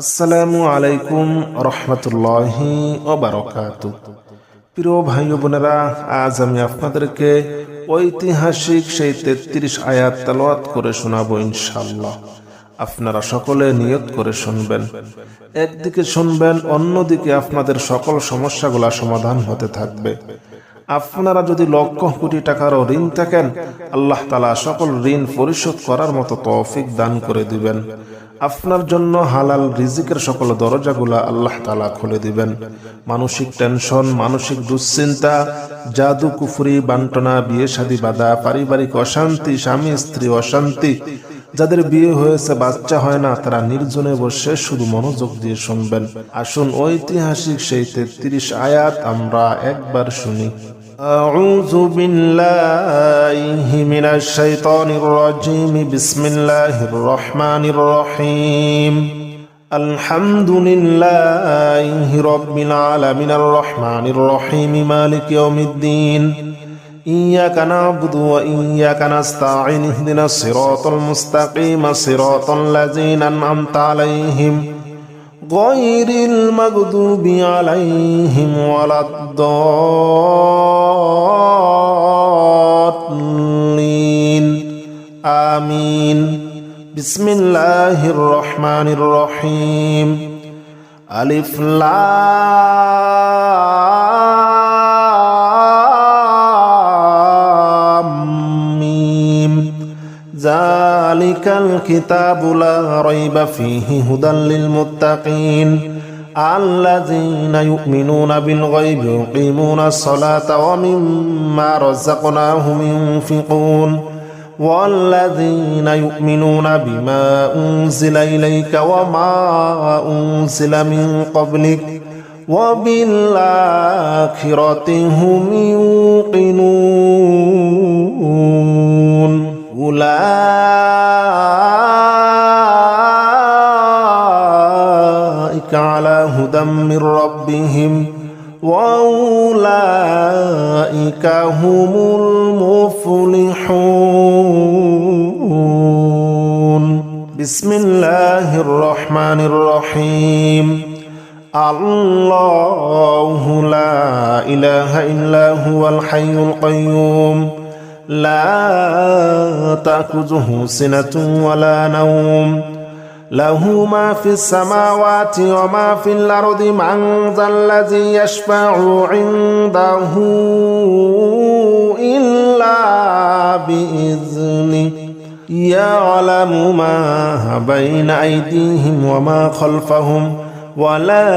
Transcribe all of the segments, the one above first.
আসসালামু আলাইকুম রহমতুল্লাহি ওয়া বারাকাতুহু। প্রিয় ভাই ও বোনেরা, আজ আমি আপনাদেরকে ঐতিহাসিক সেই 33 আয়াত তেলাওয়াত করে শোনাবো ইনশাআল্লাহ। আপনারা সকলে নিয়ত করে শুনবেন। একদিকে শুনবেন, অন্যদিকে আপনাদের সকল সমস্যাগুলা সমাধান হতে থাকবে। আপনারা যদি লক্ষ কোটি টাকারও ঋণ থাকেন, আল্লাহ তাআলা সকল ঋণ পরিশোধ করার মতো তৌফিক দান করে দিবেন। আপনার জন্য হালাল রিজিকের সকল দরজাগুলা আল্লাহ তাআলা খুলে দিবেন। মানসিক টেনশন, মানসিক দুশ্চিন্তা, জাদু কুফরি, বান্টনা, বিয়ে শাদী বাধা, পারিবারিক অশান্তি, স্বামী স্ত্রী অশান্তি, যাদের বিয়ে হয়েছে বাচ্চা হয় না, তারা নির্জনে বসে শুধু মনোযোগ দিয়ে শুনবেন। আসুন ঐতিহাসিক সেই 33 আয়াত আমরা একবার শুনি। أعوذ بالله من الشيطان الرجيم. بسم الله الرحمن الرحيم. الحمد لله رب العالمين الرحمن الرحيم مالك يوم الدين. إياك نعبد وإياك نستعين. اهدنا الصراط المستقيم صراط الذين أنعمت عليهم غير المغضوب عليهم ولا الضالين آمين. بسم الله الرحمن الرحيم. ألف لام ميم. ذلك الكتاب لا ريب فيه هدى للمتقين الذين يؤمنون بالغيب ويقيمون الصلاة ومما رزقناهم ينفقون والذين يؤمنون بما أنزل إليك وما أنزل من قبلك وبالآخرة هم يوقنون أولئك على هدى من ربهم وأولئك هم المفلحون. بسم الله الرحمن الرحيم. الله لا إله إلا هو الحي القيوم لا تأخذه سنة ولا نوم له ما في السماوات وما في الأرض من ذا الذي يشفع عنده إلا بإذنه يعلم ما بين أيديهم وما خلفهم ولا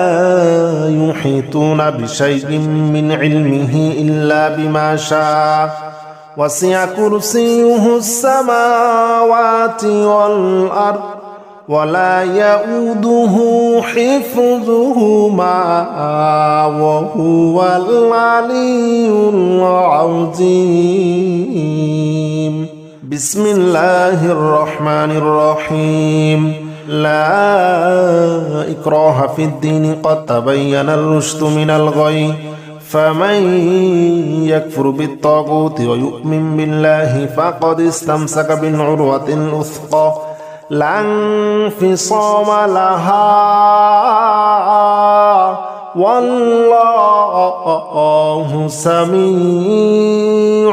يحيطون بشيء من علمه إلا بما شاء وسع كرسيه السماوات والأرض ولا يؤوده حفظهما وهو العلي العظيم. بسم الله الرحمن الرحيم. لا إكراه في الدين قد تبين الرشد من الغي فمن يكفر بالطاغوت ويؤمن بالله فقد استمسك بالعروة الوثقى لا انفصام لها والله سميع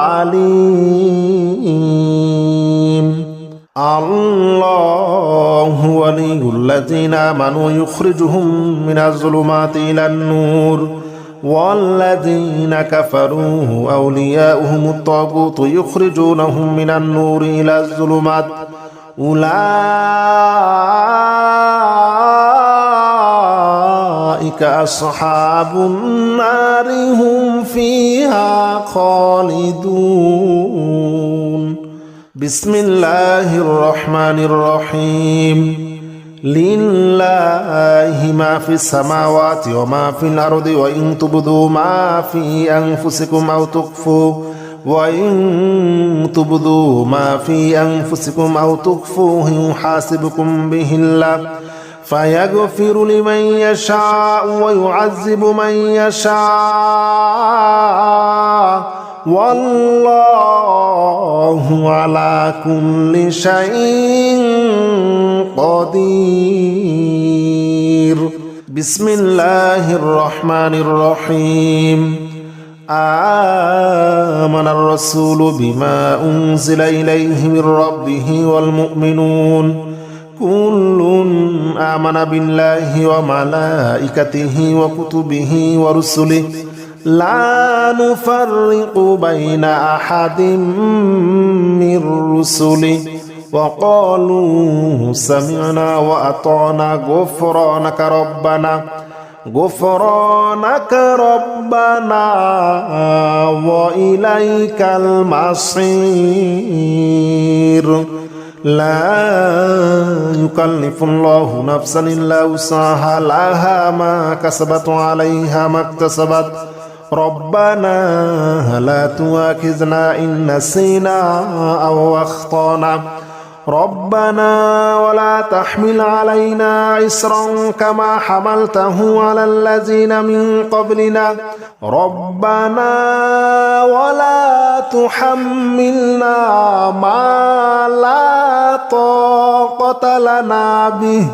عليم. الله ولي الذين آمنوا يخرجهم من الظلمات إلى النور والذين كفروا أولياؤهم الطاغوت يخرجونهم من النور إلى الظلمات أولئك أصحاب النار هم فيها خالدون. بسم الله الرحمن الرحيم. لله ما في السماوات وما في الأرض وإن تبدوا ما في أنفسكم أو تخفوه ما في أنفسكم أو تخفوه يحاسبكم به الله فيغفر لمن يشاء ويعذب من يشاء والله على كل شيء قدير. بسم الله الرحمن الرحيم آمن الرسول بما أنزل إليه من ربه والمؤمنون كل آمن بالله وملائكته وكتبه ورسله لا نفرق بين أحد من رسله وقالوا سمعنا وأطعنا غفرانك ربنا وإليك المصير لا يكلف الله نفسا إلا وسعها لها ما كسبت وعليها ما اكتسبت ربنا لا تؤاخذنا إن نسينا أو أخطأنا ربنا ولا تحمل علينا إصرا كما حملته على الذين من قبلنا ربنا ولا تحملنا ما لا طاقة لنا به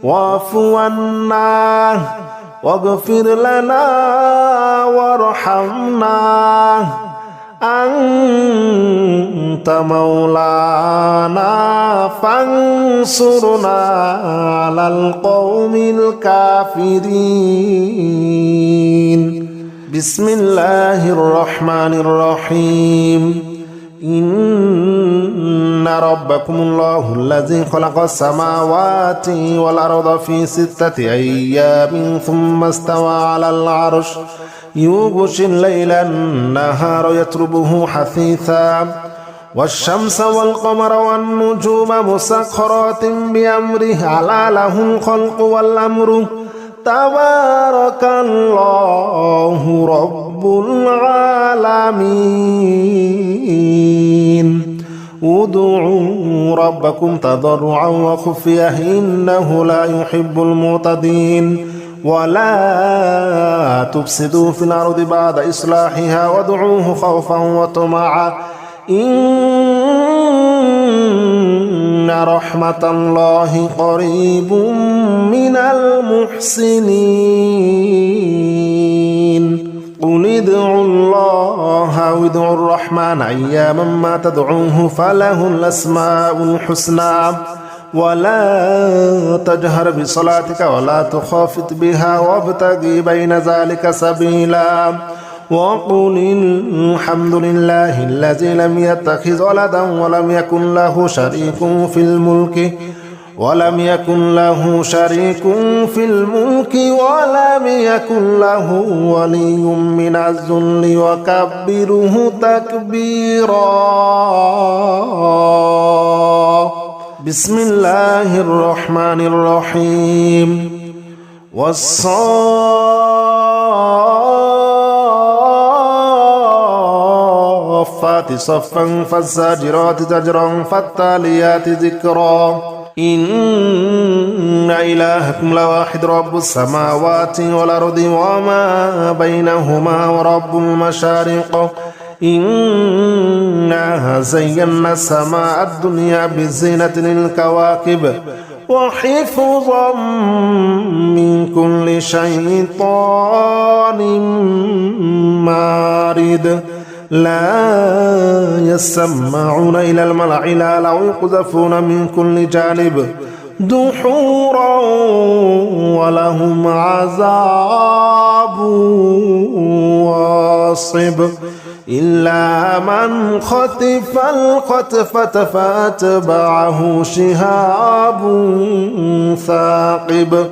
واعف عنا واغفر لنا وارحمنا أنت مولانا فانصرنا على القوم الكافرين بسم الله الرحمن الرحيم إن ربكم الله الذي خلق السماوات والأرض في 6 أيام ثم استوى على العرش يغشي الليل النهار يطلبه حثيثا والشمس والقمر والنجوم مسخرات بأمره ألا له الخلق والأمر تبارك الله رب العالمين ادعوا ربكم تضرعا وخفية إنه لا يحب المعتدين ولا تفسدوا في الأرض بعد إصلاحها وادعوه خوفا وطمعا إن رحمة الله قريب من المحسنين قل ادعوا الله أو ادعوا الرحمن أياما ما تدعوه فله الأسماء الحسنى ولا تجهر بصلاتك ولا تخافت بها وابتغي بين ذلك سبيلا وقل الحمد لله الذي لم يتخذ ولدا ولم يكن له شريك في الملك ولم يكن له ولي من الذل وكبره تكبيرا بسم الله الرحمن الرحيم والصافات صفا فالزاجرات زجرا فالتاليات ذكرا إن إلهكم لواحد رب السماوات والأرض وما بينهما ورب المشارق إنا زينا السماء الدنيا بزينة للكواكب وحفظا من كل شيطان مارد لا يسمعون إلى الملأ الأعلى ويقذفون من كل جانب دحورا ولهم عذاب واصب إلا من خطف الخطفة فأتبعه شهاب ثاقب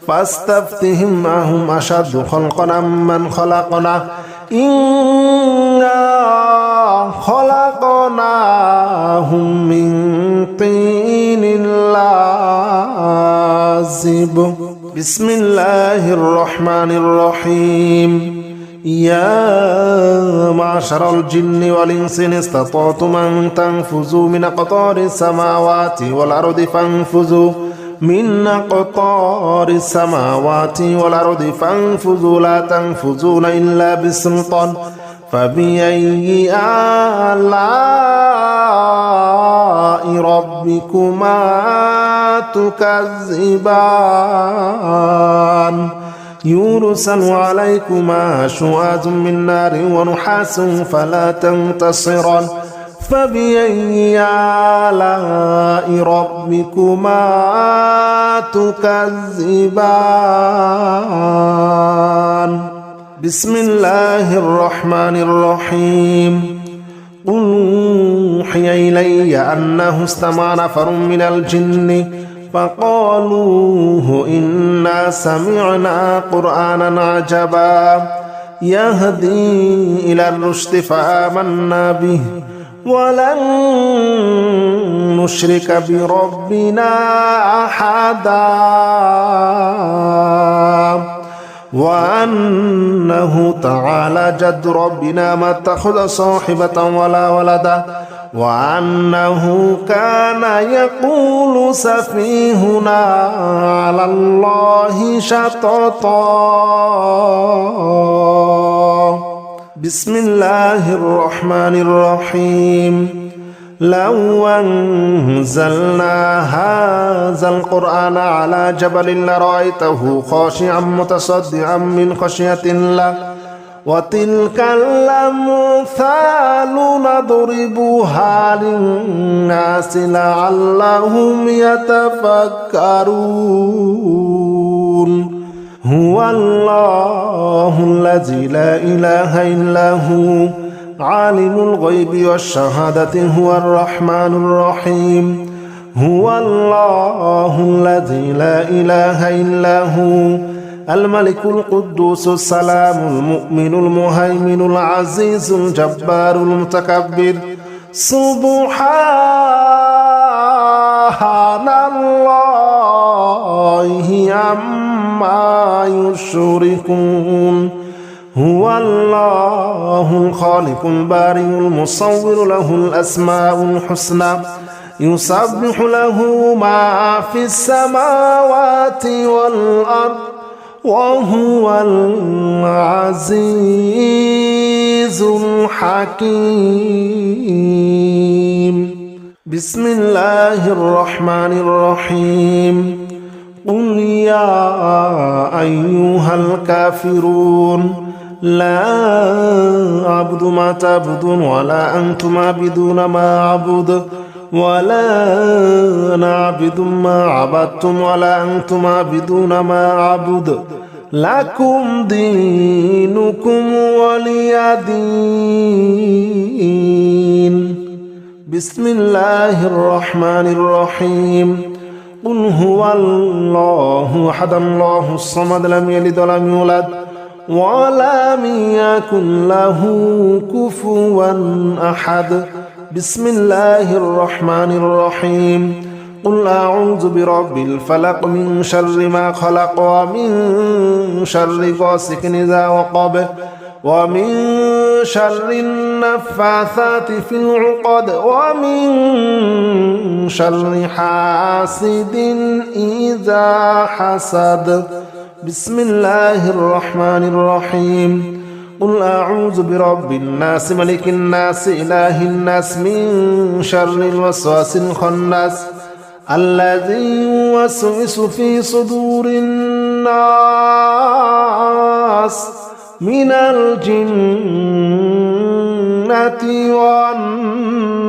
فاستفتهم أهم أشد خلقا أمن خلقنا إنا خلقناهم من طين لازب بسم الله الرحمن الرحيم يا معشر الجن والإنس إن استطعتم أن تنفذوا من أقطار السماوات والأرض فانفذوا من أقطار السماوات والأرض فانفذوا لا تنفذون إلا بسلطان فبأي آلاء ربكما تكذبان يرسل عليكما شواظ من نار ونحاس فلا تنتصران فبأي آلاء ربكما تكذبان بسم الله الرحمن الرحيم قل أوحي إلي أنه استمع نفر من الجن فقالوا إنا سمعنا قرآنا عجبا يهدي إلى الرشد فآمنا به ولن نشرك بربنا أحدا وأنه تعالى جد ربنا ما اتخذ صاحبة ولا ولدا وأنه كان يقول سفيهنا على الله شططا بسم الله الرحمن الرحيم لو أنزلنا هذا القرآن على جبل لرأيته خاشعا متصدعا من خشية الله وتلك الأمثال نضربها للناس لعلهم يتفكرون هو الله الذي لا إله إلا هو عالم الغيب والشهادة هو الرحمن الرحيم هو الله الذي لا إله إلا هو الملك القدوس السلام المؤمن المهيمن العزيز الجبار المتكبر سبحان الله عما يشركون هو الله الخالق البارئ المصور له الأسماء الحسنى يسبح له ما في السماوات والأرض وهو العزيز الحكيم بسم الله الرحمن الرحيم قل يا أيها الكافرون لا أعبد ما تعبدون ولا أنتم عابدون ما أعبد ولا أنا عابد ما عبدتم ولا أنتم عابدون ما أعبد لكم دينكم ولي دين بسم الله الرحمن الرحيم قل هو الله أحد الله الصمد لم يلد ولم يولد ولم يكن له كفوا أحد بسم الله الرحمن الرحيم قل أعوذ برب الفلق من شر ما خلق ومن شر غاسق إذا وقب ومن شر النفاثات في العقد ومن شر حاسد إذا حسد بسم الله الرحمن الرحيم قل أعوذ برب الناس ملك الناس إله الناس من شر الوسواس الخناس الذي يوسوس في صدور الناس من الجنة والناس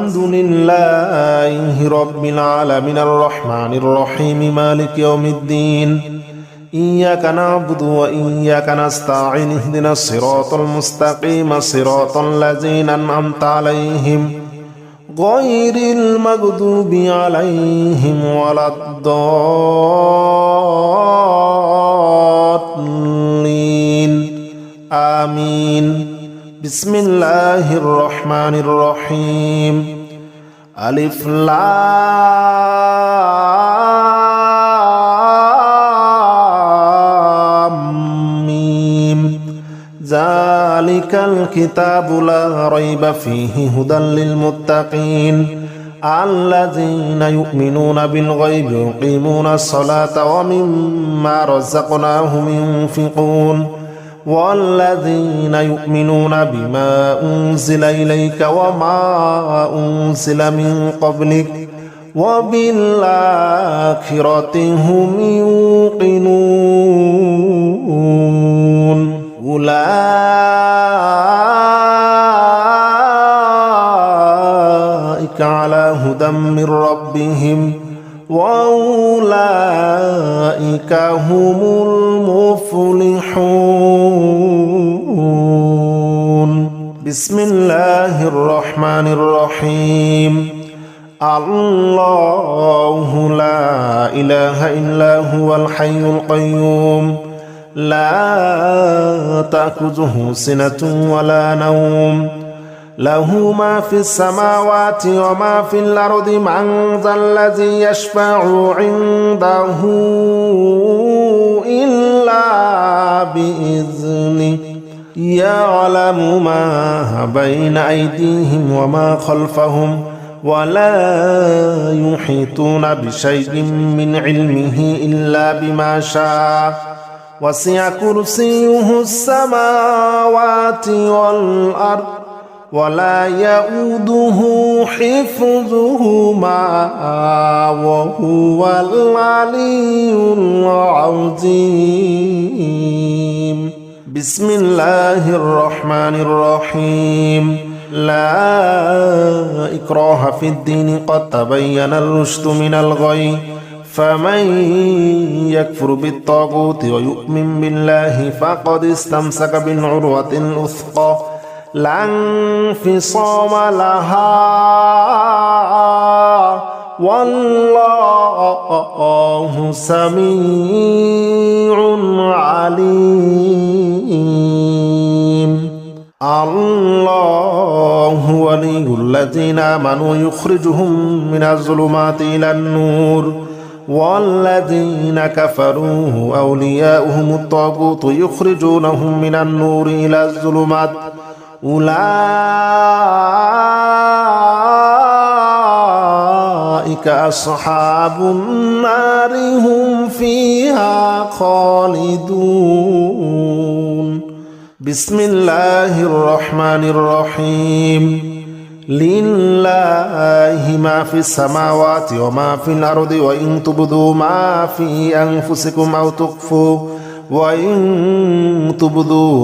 الحمد لله رب العالمين الرحمن الرحيم مالك يوم الدين إياك نعبد وإياك نستعين اهدنا الصراط المستقيم صراط الذين أنعمت عليهم غير المغضوب عليهم ولا الضالين آمين بسم الله الرحمن الرحيم ألف لام ميم ذلك الكتاب لا ريب فيه هدى للمتقين الذين يؤمنون بالغيب ويقيمون الصلاة ومما رزقناهم ينفقون والذين يؤمنون بما أنزل إليك وما أنزل من قبلك وبالآخرة هم يوقنون أولئك على هدى من ربهم وأولئك هم المفلحون بسم الله الرحمن الرحيم الله لا إله إلا هو الحي القيوم لا تأخذه سنة ولا نوم له ما في السماوات وما في الأرض من ذا الذي يشفع عنده إلا بإذنه يعلم ما بين أيديهم وما خلفهم ولا يحيطون بشيء من علمه إلا بما شاء وسع كرسيه السماوات والأرض ولا يؤوده حفظهما وهو العلي العظيم بسم الله الرحمن الرحيم لا إكراه في الدين قد تبين الرشد من الغي فمن يكفر بالطاغوت ويؤمن بالله فقد استمسك بالعروة الوثقى لا انفصام لها والله سميع عليم الله ولي الذين آمنوا يخرجهم من الظلمات إلى النور والذين كفروا أولياؤهم الطاغوت يخرجونهم من النور إلى الظلمات أولئك أصحاب النار هم فيها خالدون بسم الله الرحمن الرحيم لله ما في السماوات وما في الأرض وإن تبدوا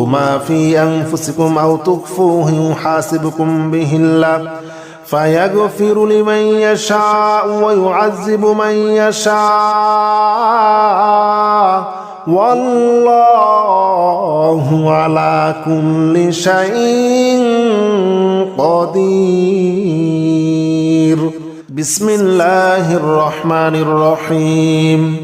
ما في أنفسكم أو تخفوه يحاسبكم به الله فيغفر لمن يشاء ويعذب من يشاء والله على كل شيء قدير بسم الله الرحمن الرحيم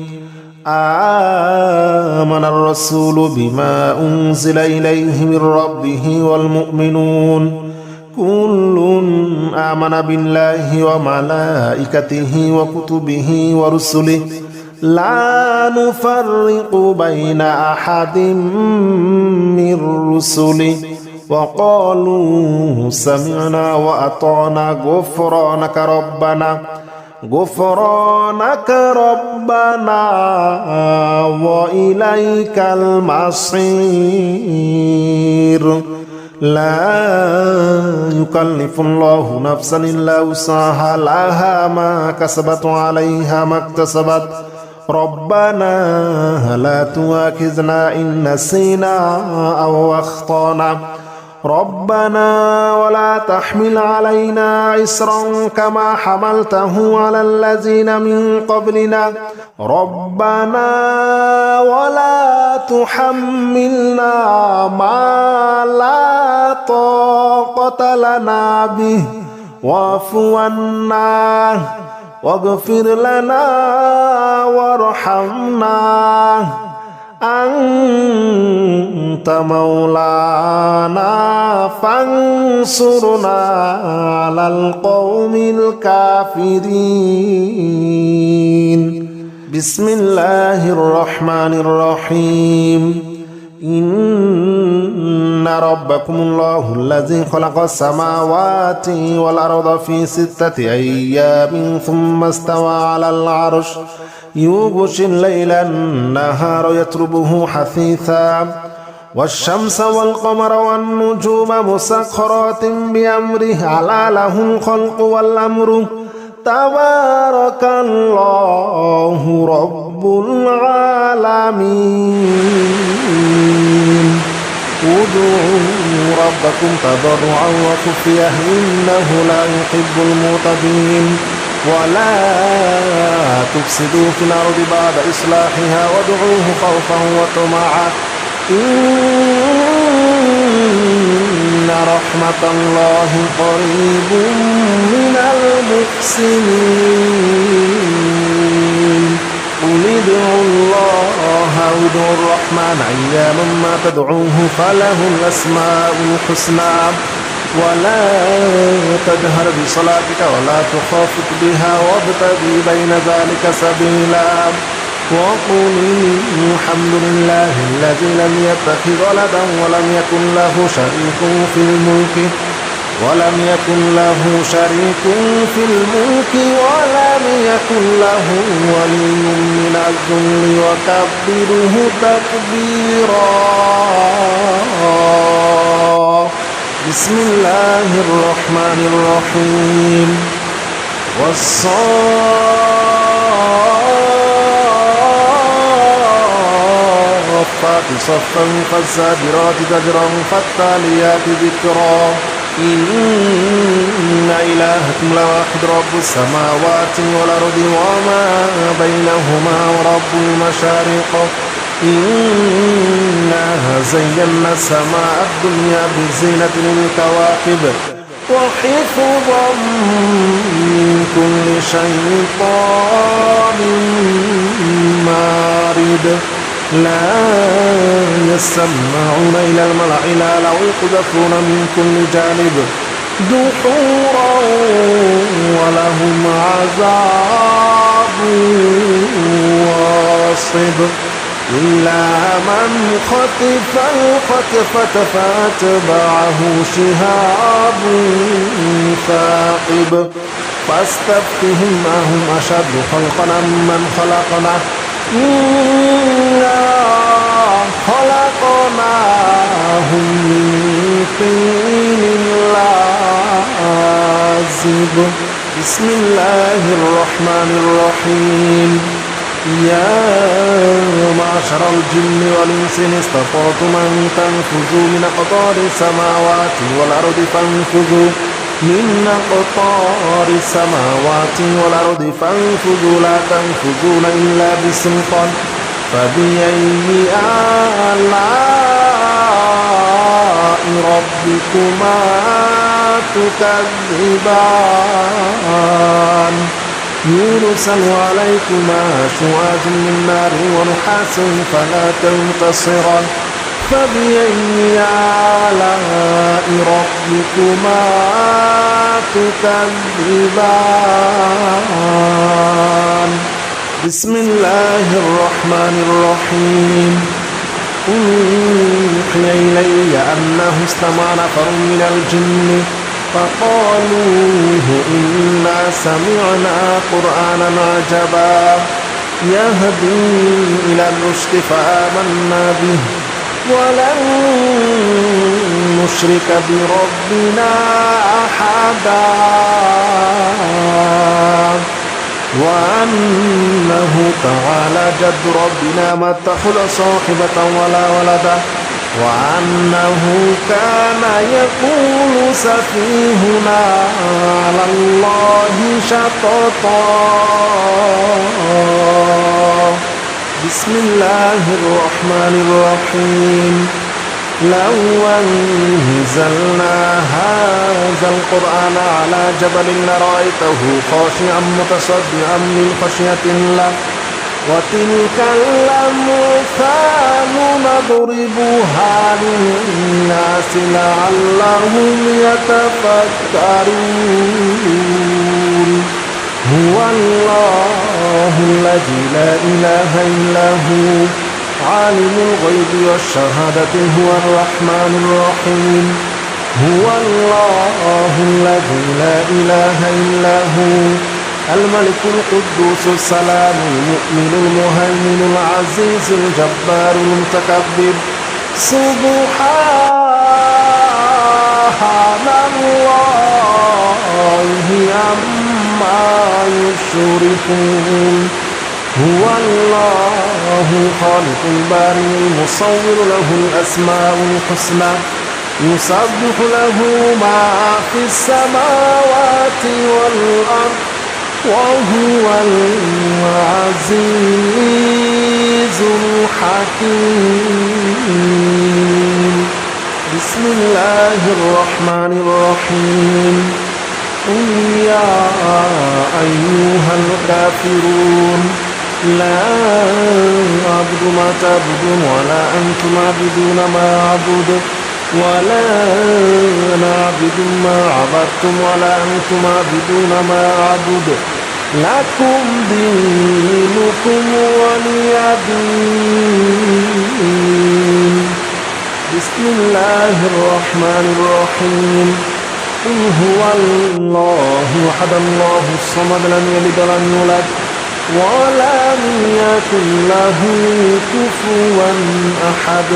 آمن الرسول بما أنزل إليه من ربه والمؤمنون كل آمن بالله وملائكته وكتبه ورسله لا نفرق بين أحد من رسله وقالوا سمعنا وأطعنا غفرانك ربنا وإليك المصير لا يكلف الله نفسا إلا وسعها لها ما كسبت وعليها ما اكتسبت ربنا لا تؤاخذنا إن نسينا أو أخطأنا ربنا ولا تحمل علينا إصرا كما حملته على الذين من قبلنا ربنا ولا تحملنا ما لا طاقة لنا به واعف عنا واغفر لنا وارحمنا أنت مولانا فانصرنا على القوم الكافرين بسم الله الرحمن الرحيم إن ربكم الله الذي خلق السماوات والأرض في 6 أيام ثم استوى على العرش يغشي الليل النهار يطلبه حثيثا والشمس والقمر والنجوم مسخرات بأمره ألا له الخلق والأمر تبارك الله رب العالمين ادعوا ربكم تضرعا وخفية إنه لا يحب المعتدين ولا تفسدوا في الأرض بعد إصلاحها وادعوه خوفا وطمعا إن رحمة الله قريب من المحسنين قل ادعوا الله أو ادعوا الرحمن أياما ما تدعوه فله الأسماء الحسنى ولا تجهر بصلاتك ولا تخافت بها وابتغي بين ذلك سبيلا وقل الحمد لله الذي لم يتخذ ولدا ولم يكن له شريك في الملك ولم يكن له ولي من الذل وكبره تكبيرا بسم الله الرحمن الرحيم والصافات صفا فالزاجرات زجرا فالتاليات ذكرا إن إلهكم لواحد رب السماوات والأرض وما بينهما ورب المشارق إنا زينا السماء الدنيا بزينة الكواكب وحفظا من كل شيطان مارد لا يسمعون إلى الملأ الأعلى ويقذفون من كل جانب دحورا ولهم عذاب واصب إلا من خطف الخطفة فأتبعه شهاب ثاقب فاستفتهم أهم أشد خلقا من خلقنا إنا خلقناهم من طين لازب بسم الله الرحمن الرحيم يا معشر الجن والإنس إن استطعتم أن تنفذوا من أقطار السماوات والأرض فانفذوا لا تنفذون إلا بسلطان فبأي آلاء ربكما تكذبان يرسل عليكما شواظ من نار ونحاس فلا تنتصران فبأي آلاء ربكما تكذبان بسم الله الرحمن الرحيم أوحي إلي أنه استمع نفر من الجن فقالوا إنا سمعنا قرآنا عجبا يهدي إلى الرشد فآمنا به ولن نشرك بربنا أحدا وأنه تعالى جد ربنا ما اتخذ صاحبة ولا ولدا وأنه كان يقول سفيهنا على الله شططا بسم الله الرحمن الرحيم لو أنزلنا هذا القرآن على جبل لرأيته خاشعا متصدعا من خشية الله وتلك الأمثال نضربها للناس لعلهم يتفكرون هو الله الذي لا إله إلا هو عالم الغيب والشهادة هو الرحمن الرحيم هو الله الذي لا إله إلا هو الملك القدوس السلام المؤمن المهيمن العزيز الجبار المتكبر سبحان الله عما يشركون هو الله خالق الباري المصور له الأسماء الحسنى يسبح له ما في السماوات والأرض وهو العزيز الحكيم بسم الله الرحمن الرحيم قل يا أيها الكافرون لا أعبد ما تعبدون ولا أنتم عابدون ما أعبد ولا أنا عابد ما عبدتم ولا أنتم عابدون ما أعبد لكم دينكم ولي دين بسم الله الرحمن الرحيم قل هو الله أحد الله الصمد لم يلد ولم يولد ولم يكن له كفوا أحد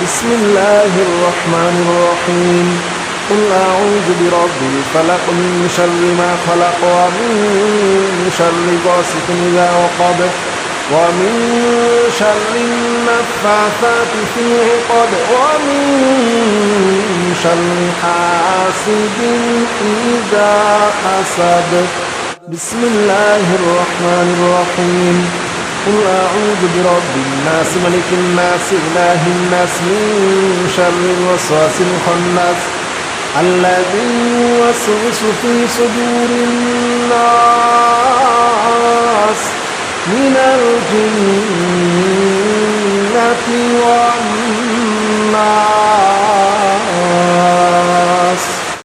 بسم الله الرحمن الرحيم قل أعوذ برب الفلق من شر ما خلق ومن شر غاسق إذا وقب ومن شر النفاثات في العقد ومن شر حاسد إذا حسد بسم الله الرحمن الرحيم قل أعوذ برب الناس ملك الناس إله الناس من شر الوسواس الخناس الذي يوسوس في صدور الناس من الجنة والناس